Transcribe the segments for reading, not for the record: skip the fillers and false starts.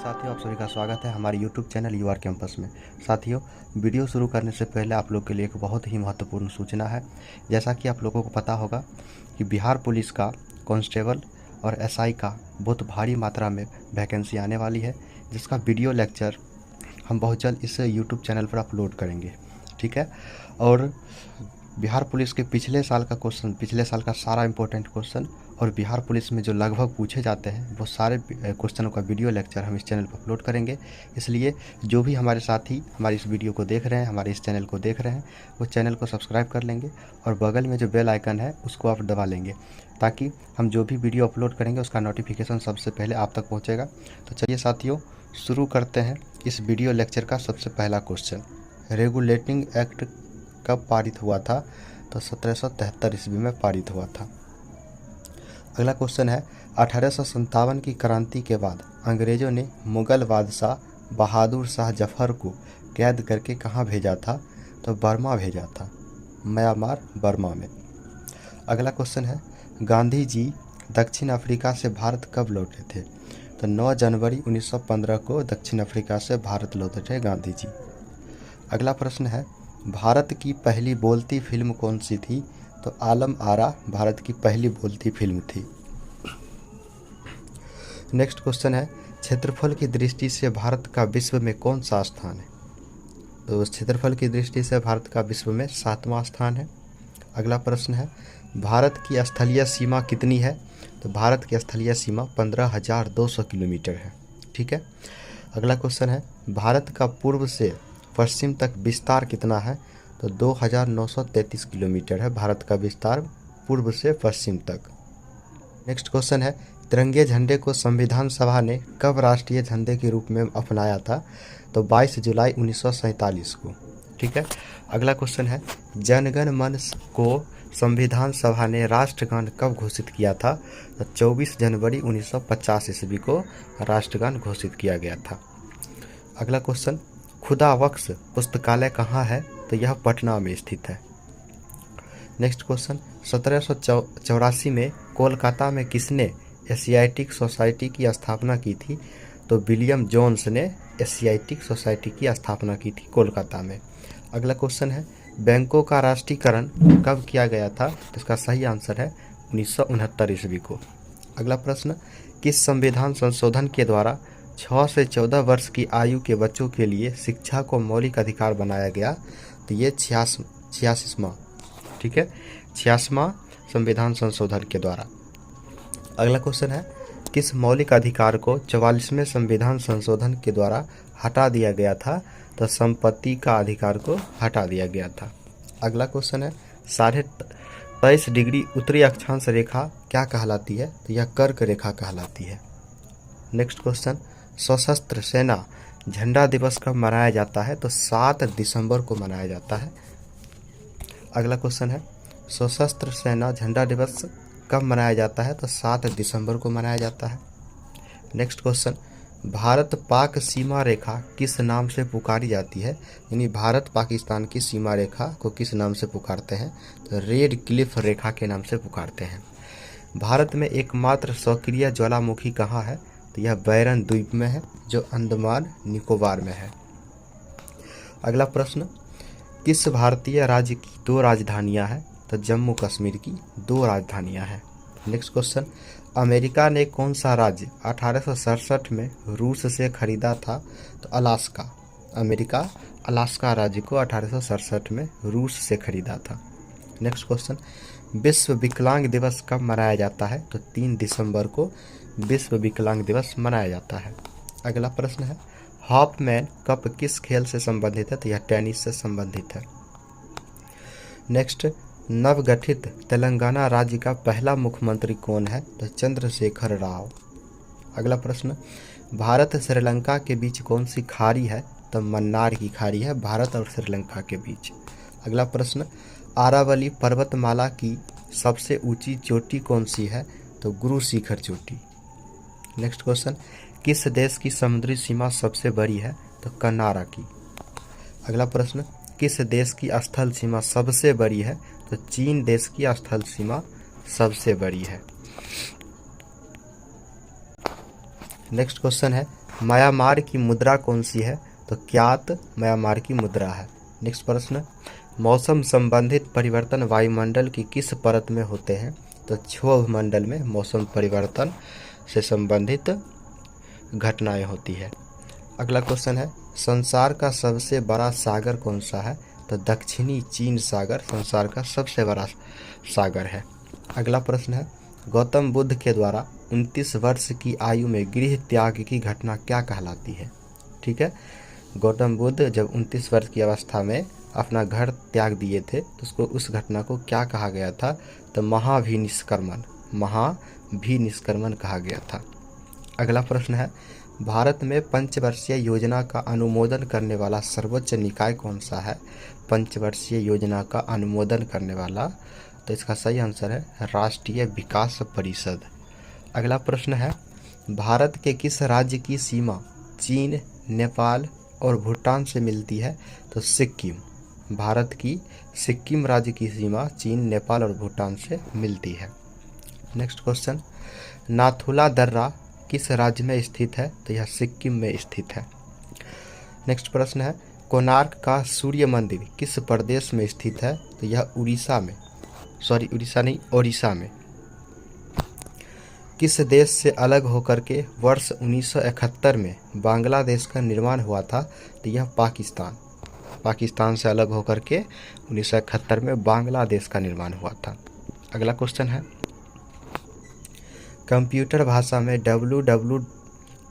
साथियों, आप सभी का स्वागत है हमारे YouTube चैनल UR कैंपस में। साथियों, वीडियो शुरू करने से पहले आप लोग के लिए एक बहुत ही महत्वपूर्ण सूचना है। जैसा कि आप लोगों को पता होगा कि बिहार पुलिस का कांस्टेबल और SI का बहुत भारी मात्रा में वैकेंसी आने वाली है, जिसका वीडियो लेक्चर हम बहुत जल्द इस YouTube चैनल पर अपलोड करेंगे। ठीक है। और बिहार पुलिस के पिछले साल का क्वेश्चन, पिछले साल का सारा इंपॉर्टेंट क्वेश्चन और बिहार पुलिस में जो लगभग पूछे जाते हैं वो सारे क्वेश्चनों का वीडियो लेक्चर हम इस चैनल पर अपलोड करेंगे। इसलिए जो भी हमारे साथी हमारी इस वीडियो को देख रहे हैं, हमारे इस चैनल को देख रहे हैं, वो चैनल को सब्सक्राइब कर लेंगे और बगल में जो बेल आइकन है उसको आप दबा लेंगे, ताकि हम जो भी वीडियो अपलोड करेंगे उसका नोटिफिकेशन सबसे पहले आप तक पहुँचेगा। तो चलिए साथियों, शुरू करते हैं इस वीडियो लेक्चर का सबसे पहला क्वेश्चन। रेगुलेटिंग एक्ट कब पारित हुआ था? तो 1773 ईस्वी में पारित हुआ था। अगला क्वेश्चन है, 1857 की क्रांति के बाद अंग्रेजों ने मुगल बादशाह बहादुर शाह जफर को कैद करके कहाँ भेजा था? तो बर्मा भेजा था, म्यांमार, बर्मा में। अगला क्वेश्चन है, गांधी जी दक्षिण अफ्रीका से भारत कब लौटे थे? तो 9 जनवरी 1915 को दक्षिण अफ्रीका से भारत लौटे थे गांधी जी। अगला प्रश्न है, भारत की पहली बोलती फिल्म कौन सी थी? तो आलम आरा भारत की पहली बोलती फिल्म थी। नेक्स्ट क्वेश्चन है, क्षेत्रफल की दृष्टि से भारत का विश्व में कौन सा स्थान है? तो क्षेत्रफल की दृष्टि से भारत का विश्व में 7वां स्थान है। अगला प्रश्न है, भारत की स्थलीय सीमा कितनी है? तो भारत की स्थलीय सीमा 15,200 किलोमीटर है। ठीक है। अगला क्वेश्चन है, भारत का पूर्व से पश्चिम तक विस्तार कितना है? तो 2,933 किलोमीटर है भारत का विस्तार पूर्व से पश्चिम तक। नेक्स्ट क्वेश्चन है, तिरंगे झंडे को संविधान सभा ने कब राष्ट्रीय झंडे के रूप में अपनाया था? तो 22 जुलाई 1947 को। ठीक है। अगला क्वेश्चन है, जनगण मन को संविधान सभा ने राष्ट्रगान कब घोषित किया था? तो 24 जनवरी 1950 ईस्वी को राष्ट्रगान घोषित किया गया था। अगला क्वेश्चन, खुदा बख्श पुस्तकालय कहाँ है? तो यह पटना में स्थित है। नेक्स्ट क्वेश्चन, 1784 में कोलकाता में किसने एशियाटिक सोसाइटी की स्थापना की थी? तो विलियम जोन्स ने एशियाटिक सोसाइटी की स्थापना की थी कोलकाता में। अगला क्वेश्चन है, बैंकों का राष्ट्रीयकरण कब किया गया था? तो इसका सही आंसर है 1969 ईस्वी को। अगला प्रश्न, किस संविधान संशोधन के द्वारा 6 से 14 वर्ष की आयु के बच्चों के लिए शिक्षा को मौलिक अधिकार बनाया गया? तो ये 86वां, ठीक है, 86वां संविधान संशोधन के द्वारा। अगला क्वेश्चन है, किस मौलिक अधिकार को 44वें संविधान संशोधन के द्वारा हटा दिया गया था? तो संपत्ति का अधिकार को हटा दिया गया था। अगला क्वेश्चन है, 23.5 डिग्री उत्तरी अक्षांश रेखा क्या कहलाती है? तो यह कर्क रेखा कहलाती है। नेक्स्ट क्वेश्चन, सशस्त्र सेना झंडा दिवस कब मनाया जाता है? तो 7 दिसंबर को मनाया जाता है। अगला क्वेश्चन है, सशस्त्र सेना झंडा दिवस कब मनाया जाता है? तो 7 दिसंबर को मनाया जाता है। नेक्स्ट क्वेश्चन, भारत पाक सीमा रेखा किस नाम से पुकारी जाती है? यानी भारत पाकिस्तान की सीमा रेखा को किस नाम से पुकारते हैं? तो रेड क्लिफ रेखा के नाम से पुकारते हैं। भारत में एकमात्र सक्रिय ज्वालामुखी कहाँ है? तो यह बैरन द्वीप में है, जो अंडमान निकोबार में है। अगला प्रश्न, किस भारतीय राज्य की 2 राजधानियां हैं? तो जम्मू कश्मीर की 2 राजधानियां हैं। नेक्स्ट क्वेश्चन, अमेरिका ने कौन सा राज्य 1867 में रूस से खरीदा था? तो अलास्का। अमेरिका अलास्का राज्य को 1867 में रूस से खरीदा था। नेक्स्ट क्वेश्चन, विश्व विकलांग दिवस कब मनाया जाता है? तो 3 दिसंबर को विश्व विकलांग दिवस मनाया जाता है। अगला प्रश्न है, हॉफमैन कप किस खेल से संबंधित है? तो यह टेनिस से संबंधित है। नेक्स्ट, नवगठित तेलंगाना राज्य का पहला मुख्यमंत्री कौन है? तो चंद्रशेखर राव। अगला प्रश्न, भारत श्रीलंका के बीच कौन सी खाड़ी है? तो मन्नार की खाड़ी है भारत और श्रीलंका के बीच। अगला प्रश्न, आरावली पर्वतमाला की सबसे ऊंची चोटी कौन सी है? तो गुरु शिखर चोटी। नेक्स्ट क्वेश्चन, किस देश की समुद्री सीमा सबसे बड़ी है? तो कनारा की। अगला प्रश्न, किस देश की स्थल सीमा सबसे बड़ी है? तो चीन देश की स्थल सीमा सबसे बड़ी है। नेक्स्ट क्वेश्चन है, म्यांमार की मुद्रा कौन सी है? तो क्यात म्यांमार की मुद्रा है। नेक्स्ट प्रश्न, मौसम संबंधित परिवर्तन वायुमंडल की किस परत में होते हैं? तो क्षोभ मंडल में मौसम परिवर्तन से संबंधित घटनाएं होती है। अगला क्वेश्चन है, संसार का सबसे बड़ा सागर कौन सा है? तो दक्षिणी चीन सागर संसार का सबसे बड़ा सागर है। अगला प्रश्न है, गौतम बुद्ध के द्वारा 29 वर्ष की आयु में गृह त्याग की घटना क्या कहलाती है? ठीक है, गौतम बुद्ध जब 29 वर्ष की अवस्था में अपना घर त्याग दिए थे तो उसको उस घटना को क्या कहा गया था? तो महाभिनिष्क्रमण कहा गया था। अगला प्रश्न है, भारत में पंचवर्षीय योजना का अनुमोदन करने वाला सर्वोच्च निकाय कौन सा है? पंचवर्षीय योजना का अनुमोदन करने वाला, तो इसका सही आंसर है राष्ट्रीय विकास परिषद। अगला प्रश्न है, भारत के किस राज्य की सीमा चीन, नेपाल और भूटान से मिलती है? तो सिक्किम। भारत की सिक्किम राज्य की सीमा चीन, नेपाल और भूटान से मिलती है। नेक्स्ट क्वेश्चन, नाथुला दर्रा किस राज्य में स्थित है? तो यह सिक्किम में स्थित है। नेक्स्ट प्रश्न है, कोणार्क का सूर्य मंदिर किस प्रदेश में स्थित है? तो यह उड़ीसा में। किस देश से अलग होकर के वर्ष 1971 में बांग्लादेश का निर्माण हुआ था? तो यह पाकिस्तान से अलग होकर के 1971 में बांग्लादेश का निर्माण हुआ था। अगला क्वेश्चन है, कंप्यूटर भाषा में www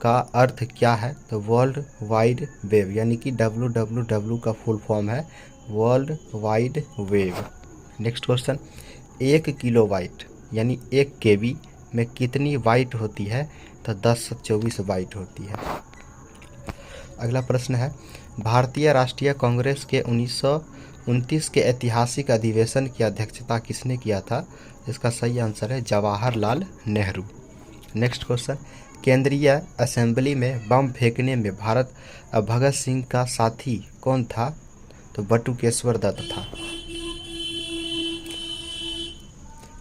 का अर्थ क्या है? तो वर्ल्ड वाइड वेब, यानी कि www का फुल फॉर्म है world wide web. Next question, 1 kilobyte यानी 1 KB में कितनी बाइट होती है? तो 1024 बाइट होती है। अगला प्रश्न है, भारतीय राष्ट्रीय कांग्रेस के 1929 के ऐतिहासिक अधिवेशन की अध्यक्षता किसने किया था? इसका सही आंसर है जवाहरलाल नेहरू। नेक्स्ट क्वेश्चन, केंद्रीय असेंबली में बम फेंकने में भगत सिंह का साथी कौन था? तो बटुकेश्वर दत्त था।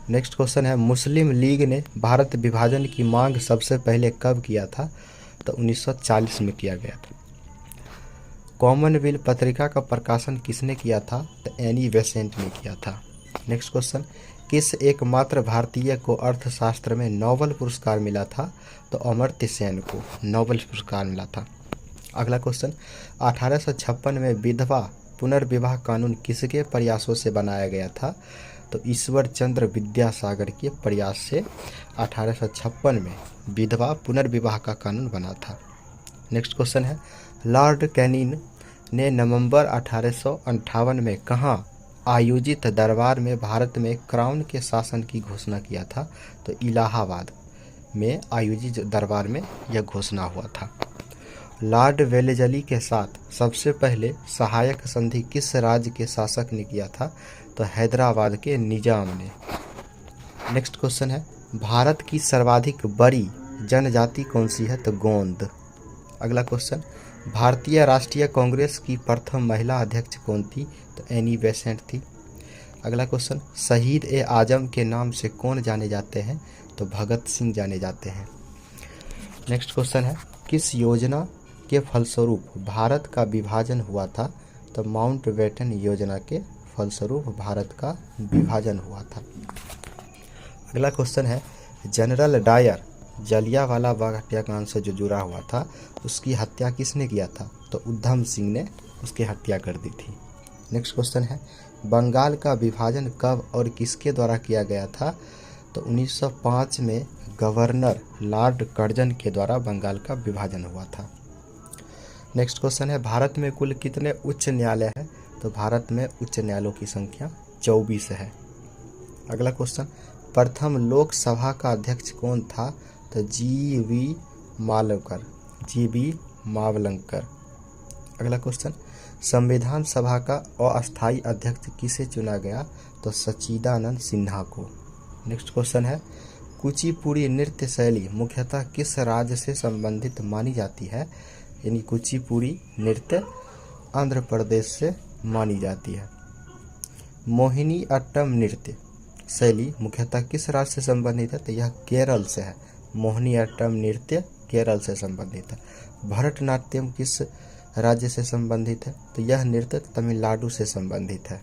नेक्स्ट क्वेश्चन है, मुस्लिम लीग ने भारत विभाजन की मांग सबसे पहले कब किया था? तो 1940 में किया गया था। कॉमनवेल्थ पत्रिका का प्रकाशन किसने किया था? तो एनी बेसेंट ने किया था। नेक्स्ट क्वेश्चन, किस एकमात्र भारतीय को अर्थशास्त्र में नोबेल पुरस्कार मिला था? तो अमर्त्य सेन को नोबेल पुरस्कार मिला था। अगला क्वेश्चन, 1856 में विधवा पुनर्विवाह कानून किसके प्रयासों से बनाया गया था? तो ईश्वर चंद्र विद्यासागर के प्रयास से 1856 में विधवा पुनर्विवाह का कानून बना था। नेक्स्ट क्वेश्चन है, लॉर्ड कैनिंग ने नवंबर 1858 में कहाँ आयोजित दरबार में भारत में क्राउन के शासन की घोषणा किया था? तो इलाहाबाद में आयोजित दरबार में यह घोषणा हुआ था। लॉर्ड वेलेजली के साथ सबसे पहले सहायक संधि किस राज्य के शासक ने किया था? तो हैदराबाद के निजाम ने। नेक्स्ट क्वेश्चन है, भारत की सर्वाधिक बड़ी जनजाति कौन सी है? तो गोंड। अगला क्वेश्चन, भारतीय राष्ट्रीय कांग्रेस की प्रथम महिला अध्यक्ष कौन थी? तो एनी बेसेंट थी। अगला क्वेश्चन, शहीद ए आजम के नाम से कौन जाने जाते हैं? तो भगत सिंह जाने जाते हैं। नेक्स्ट क्वेश्चन है, किस योजना के फलस्वरूप भारत का विभाजन हुआ था? तो माउंटबेटन योजना के फलस्वरूप भारत का विभाजन हुआ था। अगला क्वेश्चन है, जनरल डायर जलियांवाला बाग हत्याकांड से जो जुड़ा हुआ था उसकी हत्या किसने किया था? तो उधम सिंह ने उसकी हत्या कर दी थी। नेक्स्ट क्वेश्चन है, बंगाल का विभाजन कब और किसके द्वारा किया गया था? तो 1905 में गवर्नर लॉर्ड कर्जन के द्वारा बंगाल का विभाजन हुआ था। नेक्स्ट क्वेश्चन है, भारत में कुल कितने उच्च न्यायालय हैं? तो भारत में उच्च न्यायालयों की संख्या 24 है। अगला क्वेश्चन, प्रथम लोकसभा का अध्यक्ष कौन था? तो जी.बी. मावलंकर। अगला क्वेश्चन, संविधान सभा का अस्थायी अध्यक्ष किसे चुना गया? तो सच्चिदानंद सिन्हा को। नेक्स्ट क्वेश्चन है, कुचिपुड़ी नृत्य शैली मुख्यतः किस राज्य से संबंधित मानी जाती है? यानी कुचिपुड़ी नृत्य आंध्र प्रदेश से मानी जाती है। मोहिनी अट्टम नृत्य शैली मुख्यतः किस राज्य से संबंधित है? तो यह केरल से है। मोहिनी अट्टम नृत्य केरल से संबंधित है। भरतनाट्यम किस राज्य से संबंधित है? तो यह नृत्य तमिलनाडु से संबंधित है।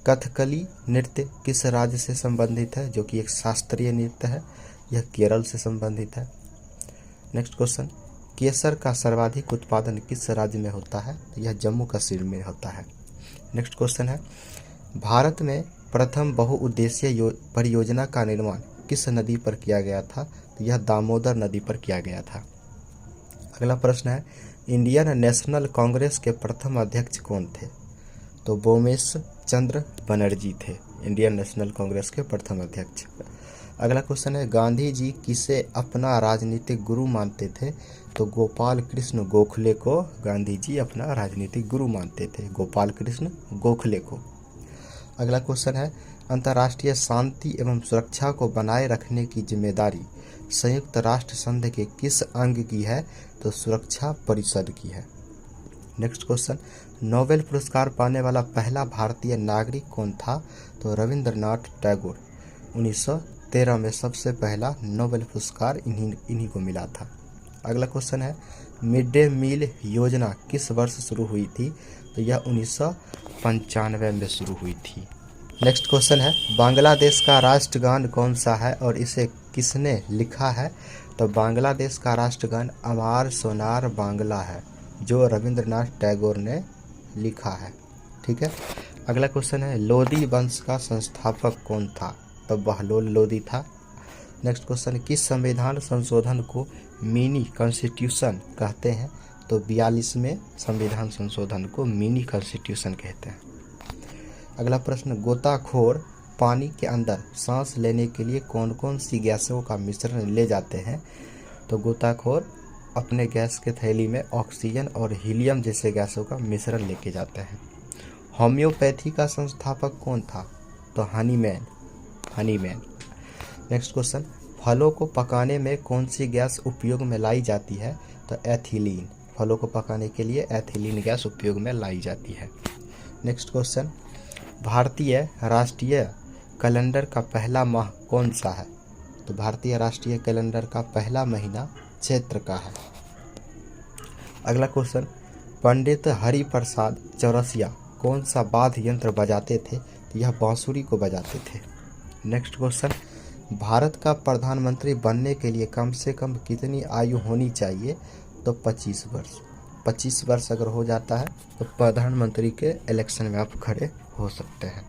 कथकली नृत्य किस राज्य से संबंधित है? जो कि एक शास्त्रीय नृत्य है, यह केरल से संबंधित है। नेक्स्ट क्वेश्चन, केसर का सर्वाधिक उत्पादन किस राज्य में होता है? यह जम्मू कश्मीर में होता है। नेक्स्ट क्वेश्चन है, भारत में प्रथम बहुउद्देशीय परियोजना का निर्माण किस नदी पर किया गया था? तो यह दामोदर नदी पर किया गया था। अगला प्रश्न है, इंडियन नेशनल कांग्रेस के प्रथम अध्यक्ष कौन थे? तो बोमेश चंद्र बनर्जी थे इंडियन नेशनल कांग्रेस के प्रथम अध्यक्ष। अगला क्वेश्चन है, गांधी जी किसे अपना राजनीतिक गुरु मानते थे? तो गोपाल कृष्ण गोखले को गांधी जी अपना राजनीतिक गुरु मानते थे, गोपाल कृष्ण गोखले को। अगला क्वेश्चन है, अंतर्राष्ट्रीय शांति एवं सुरक्षा को बनाए रखने की जिम्मेदारी संयुक्त राष्ट्र संघ के किस अंग की है? तो सुरक्षा परिषद की है। नेक्स्ट क्वेश्चन, नोबेल पुरस्कार पाने वाला पहला भारतीय नागरिक कौन था? तो रविंद्रनाथ टैगोर। 1913 में सबसे पहला नोबेल पुरस्कार इन्हीं को मिला था। अगला क्वेश्चन है, मिड डे मील योजना किस वर्ष शुरू हुई थी? तो यह 1995 में शुरू हुई थी। नेक्स्ट क्वेश्चन है, बांग्लादेश का राष्ट्रगान कौन सा है और इसे किसने लिखा है? तो बांग्लादेश का राष्ट्रगान अमार सोनार बांग्ला है, जो रविंद्रनाथ टैगोर ने लिखा है। ठीक है। अगला क्वेश्चन है, लोदी वंश का संस्थापक कौन था? तो बहलोल लोदी था। नेक्स्ट क्वेश्चन, किस संविधान संशोधन को मिनी कॉन्स्टिट्यूशन कहते हैं? तो 42वें संविधान संशोधन को मिनी कॉन्स्टिट्यूशन कहते हैं। अगला प्रश्न, गोताखोर पानी के अंदर सांस लेने के लिए कौन कौन सी गैसों का मिश्रण ले जाते हैं? तो गोताखोर अपने गैस के थैली में ऑक्सीजन और हीलियम जैसे गैसों का मिश्रण लेके जाते हैं। होम्योपैथी का संस्थापक कौन था? तो हनीमैन। नेक्स्ट क्वेश्चन, फलों को पकाने में कौन सी गैस उपयोग में लाई जाती है? तो एथिलीन। फलों को पकाने के लिए एथिलीन गैस उपयोग में लाई जाती है। नेक्स्ट क्वेश्चन, भारतीय राष्ट्रीय कैलेंडर का पहला माह कौन सा है? तो भारतीय राष्ट्रीय कैलेंडर का पहला महीना चैत्र का है। अगला क्वेश्चन, पंडित हरिप्रसाद चौरसिया कौन सा वाद्य यंत्र बजाते थे? तो यह बांसुरी को बजाते थे। नेक्स्ट क्वेश्चन, भारत का प्रधानमंत्री बनने के लिए कम से कम कितनी आयु होनी चाहिए? तो 25 वर्ष। 25 वर्ष अगर हो जाता है तो प्रधानमंत्री के इलेक्शन में आप खड़े हो सकते हैं।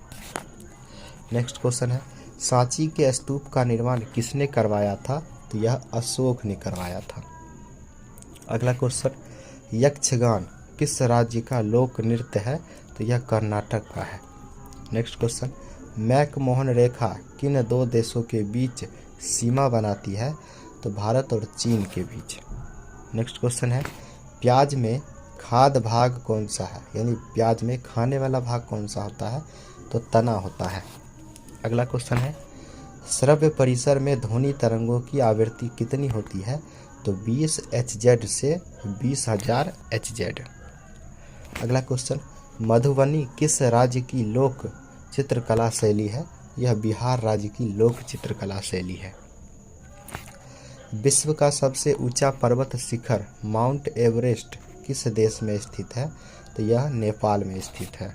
नेक्स्ट क्वेश्चन है, सांची के स्तूप का निर्माण किसने करवाया था? तो यह अशोक ने करवाया था। अगला क्वेश्चन, यक्षगान किस राज्य का लोक नृत्य है? तो यह कर्नाटक का है। नेक्स्ट क्वेश्चन, मैकमोहन रेखा किन दो देशों के बीच सीमा बनाती है? तो भारत और चीन के बीच। नेक्स्ट क्वेश्चन है, प्याज में खाद्य भाग कौन सा है? यानी प्याज में खाने वाला भाग कौन सा होता है? तो तना होता है। अगला क्वेश्चन है, श्रव्य परिसर में ध्वनि तरंगों की आवृत्ति कितनी होती है? तो 20 Hz से 20,000 Hz। अगला क्वेश्चन, मधुबनी किस राज्य की लोक चित्रकला शैली है? यह बिहार राज्य की लोक चित्रकला शैली है। विश्व का सबसे ऊंचा पर्वत शिखर माउंट एवरेस्ट किस देश में स्थित है? तो यह नेपाल में स्थित है।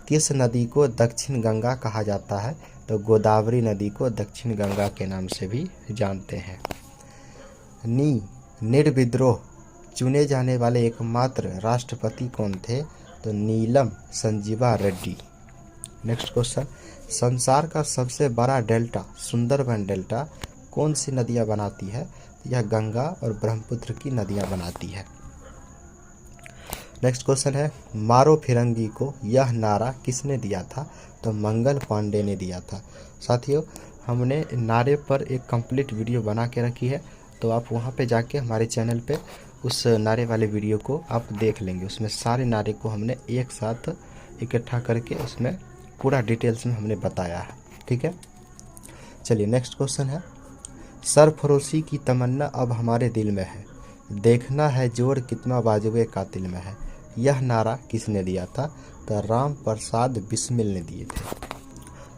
किस नदी को दक्षिण गंगा कहा जाता है? तो गोदावरी नदी को दक्षिण गंगा के नाम से भी जानते हैं। निर्विद्रोह चुने जाने वाले एकमात्र राष्ट्रपति कौन थे? तो नीलम संजीवा रेड्डी। नेक्स्ट क्वेश्चन, संसार का सबसे बड़ा डेल्टा सुंदरबन डेल्टा कौन सी नदियां बनाती है? यह गंगा और ब्रह्मपुत्र की नदियां बनाती है। नेक्स्ट क्वेश्चन है, मारो फिरंगी को यह नारा किसने दिया था? तो मंगल पांडे ने दिया था। साथियों, हमने नारे पर एक कंप्लीट वीडियो बना के रखी है, तो आप वहां पे जाके हमारे चैनल पे उस नारे वाले वीडियो को आप देख लेंगे। उसमें सारे नारे को हमने एक साथ इकट्ठा करके उसमें पूरा डिटेल्स में हमने बताया है। ठीक है, चलिए नेक्स्ट क्वेश्चन है, सरफरोशी की तमन्ना अब हमारे दिल में है, देखना है जोर कितना बाजुए कातिल में है। यह नारा किसने दिया था? तो राम प्रसाद बिस्मिल ने दिए थे।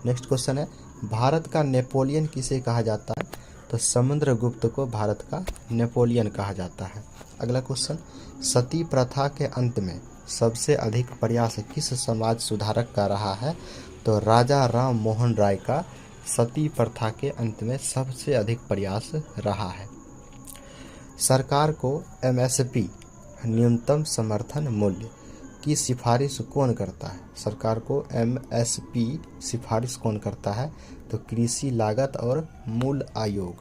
नेक्स्ट क्वेश्चन है, भारत का नेपोलियन किसे कहा जाता है? तो समुद्रगुप्त को भारत का नेपोलियन कहा जाता है। अगला क्वेश्चन, सती प्रथा के अंत में सबसे अधिक प्रयास किस समाज सुधारक का रहा है? तो राजा राम मोहन राय का सती प्रथा के अंत में सबसे अधिक प्रयास रहा है। सरकार को एमएसपी न्यूनतम समर्थन मूल्य की सिफारिश कौन करता है? सरकार को एमएसपी सिफारिश कौन करता है? तो कृषि लागत और मूल्य आयोग।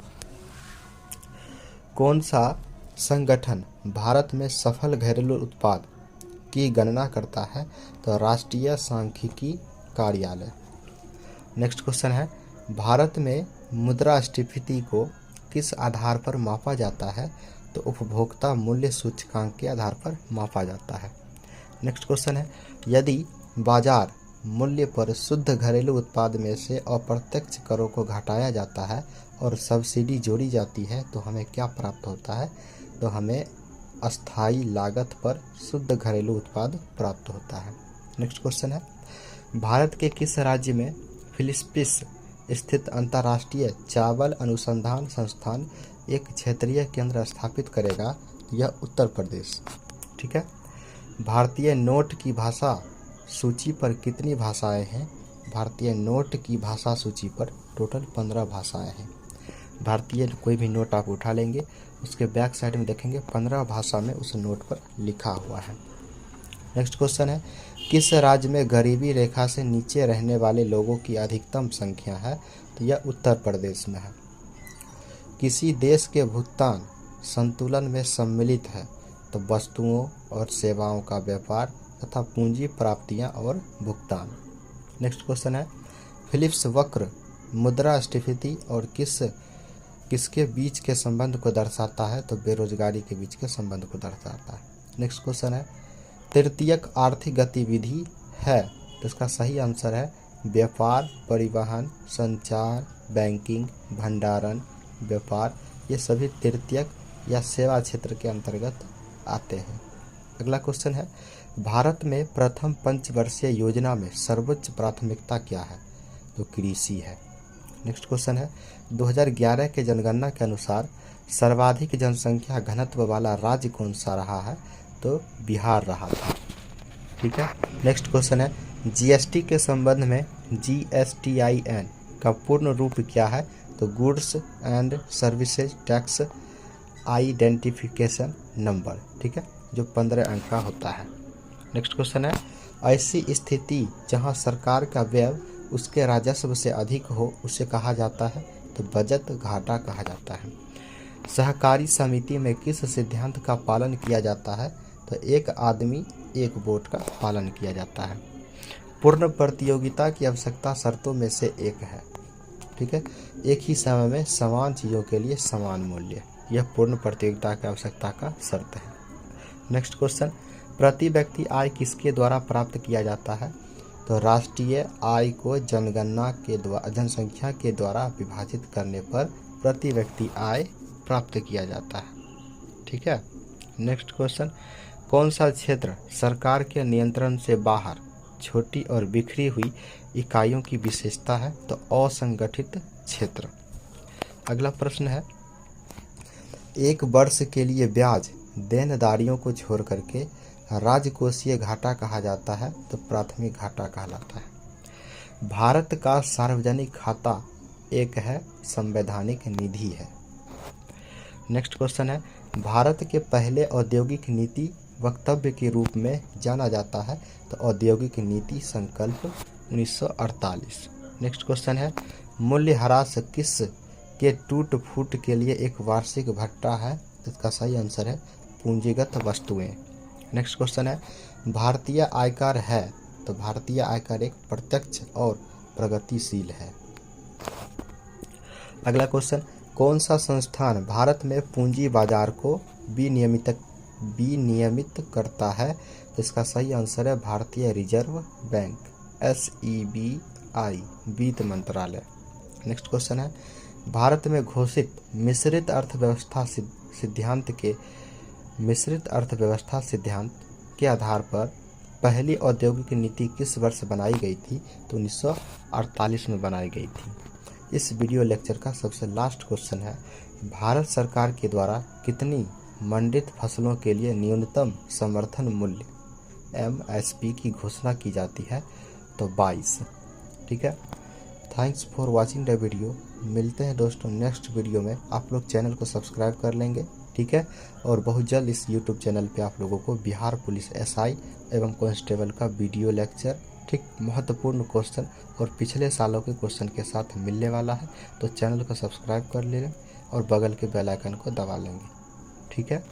कौन सा संगठन भारत में सफल घरेलू उत्पाद की गणना करता है? तो राष्ट्रीय सांख्यिकी कार्यालय। नेक्स्ट क्वेश्चन है, भारत में मुद्रास्फीति को किस आधार पर मापा जाता है? तो उपभोक्ता मूल्य सूचकांक के आधार पर मापा जाता है। नेक्स्ट क्वेश्चन है, यदि बाजार मूल्य पर शुद्ध घरेलू उत्पाद में से अप्रत्यक्ष करों को घटाया जाता है और सब्सिडी जोड़ी जाती है तो हमें क्या प्राप्त होता है? तो हमें अस्थायी लागत पर शुद्ध घरेलू उत्पाद प्राप्त होता है। नेक्स्ट क्वेश्चन है, भारत के किस राज्य में फिलीपींस स्थित अंतर्राष्ट्रीय चावल अनुसंधान संस्थान एक क्षेत्रीय केंद्र स्थापित करेगा? यह उत्तर प्रदेश। ठीक है। भारतीय नोट की भाषा सूची पर कितनी भाषाएं हैं? भारतीय नोट की भाषा सूची पर टोटल 15 भाषाएं हैं। भारतीय कोई भी नोट आप उठा लेंगे, उसके बैक साइड में देखेंगे 15 भाषा में उस नोट पर लिखा हुआ है। नेक्स्ट क्वेश्चन है, किस राज्य में गरीबी रेखा से नीचे रहने वाले लोगों की अधिकतम संख्या है? तो यह उत्तर प्रदेश में है। किसी देश के भुगतान संतुलन में सम्मिलित है? तो वस्तुओं और सेवाओं का व्यापार तथा पूंजी प्राप्तियां और भुगतान। नेक्स्ट क्वेश्चन है, फिलिप्स वक्र मुद्रास्फीति और किसके बीच के संबंध को दर्शाता है? तो बेरोजगारी के बीच के संबंध को दर्शाता है। नेक्स्ट क्वेश्चन है, तृतीयक आर्थिक गतिविधि है? तो इसका सही आंसर है व्यापार, परिवहन, संचार, बैंकिंग, भंडारण, व्यापार, ये सभी तृतीयक या सेवा क्षेत्र के अंतर्गत आते हैं। अगला क्वेश्चन है, भारत में प्रथम पंचवर्षीय योजना में सर्वोच्च प्राथमिकता क्या है? तो कृषि है। नेक्स्ट क्वेश्चन है, 2011 के जनगणना के अनुसार सर्वाधिक जनसंख्या घनत्व वाला राज्य कौन सा रहा है? तो बिहार रहा था। ठीक है। नेक्स्ट क्वेश्चन है, जीएसटी के संबंध में GSTIN का पूर्ण रूप क्या है? तो goods and services tax identification number. ठीक है, जो 15 अंक का होता है। नेक्स्ट क्वेश्चन है, ऐसी स्थिति जहां सरकार का व्यय उसके राजस्व से अधिक हो उसे कहा जाता है? तो बचत घाटा कहा जाता है। सहकारी समिति में किस सिद्धांत का पालन किया जाता है? तो एक आदमी एक वोट का पालन किया जाता है। पूर्ण प्रतियोगिता की आवश्यकता शर्तों में से एक है। ठीक है, एक ही समय में समान चीज़ों के लिए समान मूल्य, यह पूर्ण प्रतियोगिता की आवश्यकता का शर्त है। नेक्स्ट क्वेश्चन, प्रति व्यक्ति आय किसके द्वारा प्राप्त किया जाता है? तो राष्ट्रीय आय को जनसंख्या के द्वारा विभाजित करने पर प्रति व्यक्ति आय प्राप्त किया जाता है। ठीक है। नेक्स्ट क्वेश्चन, कौन सा क्षेत्र सरकार के नियंत्रण से बाहर छोटी और बिखरी हुई इकाइयों की विशेषता है? तो असंगठित क्षेत्र। अगला प्रश्न है, एक वर्ष के लिए ब्याज देनदारियों को छोड़ करके राजकोषीय घाटा कहा जाता है? तो प्राथमिक घाटा कहलाता है। भारत का सार्वजनिक खाता एक है संवैधानिक निधि है। नेक्स्ट क्वेश्चन है, भारत के पहले औद्योगिक नीति वक्तव्य के रूप में जाना जाता है? तो औद्योगिक नीति संकल्प 1948। नेक्स्ट क्वेश्चन है, मूल्यह्रास किस के टूट फूट के लिए एक वार्षिक भत्ता है? इसका सही आंसर है पूंजीगत वस्तुएं। नेक्स्ट क्वेश्चन है, भारतीय आयकर है? तो भारतीय आयकर एक प्रत्यक्ष और प्रगतिशील है। अगला क्वेश्चन, कौन सा संस्थान भारत में पूंजी बाजार को विनियमित करता है? तो इसका सही आंसर है भारतीय रिजर्व बैंक, SEBI, वित्त मंत्रालय। नेक्स्ट क्वेश्चन है, भारत में घोषित मिश्रित अर्थव्यवस्था सिद्धांत के आधार पर पहली औद्योगिक नीति किस वर्ष बनाई गई थी? तो 1948 में बनाई गई थी। इस वीडियो लेक्चर का सबसे लास्ट क्वेश्चन है, भारत सरकार के द्वारा कितनी मंडित फसलों के लिए न्यूनतम समर्थन मूल्य MSP की घोषणा की जाती है? तो 22। ठीक है, thanks for watching the video. मिलते हैं दोस्तों नेक्स्ट वीडियो में। आप लोग चैनल को सब्सक्राइब कर लेंगे, ठीक है, और बहुत जल्द इस यूट्यूब चैनल पे आप लोगों को बिहार पुलिस SI एवं कांस्टेबल का वीडियो लेक्चर, ठीक, महत्वपूर्ण क्वेश्चन और पिछले सालों के क्वेश्चन के साथ मिलने वाला है। तो चैनल को सब्सक्राइब कर लें और बगल के बेल आइकन को दबा लेंगे, ठीक है।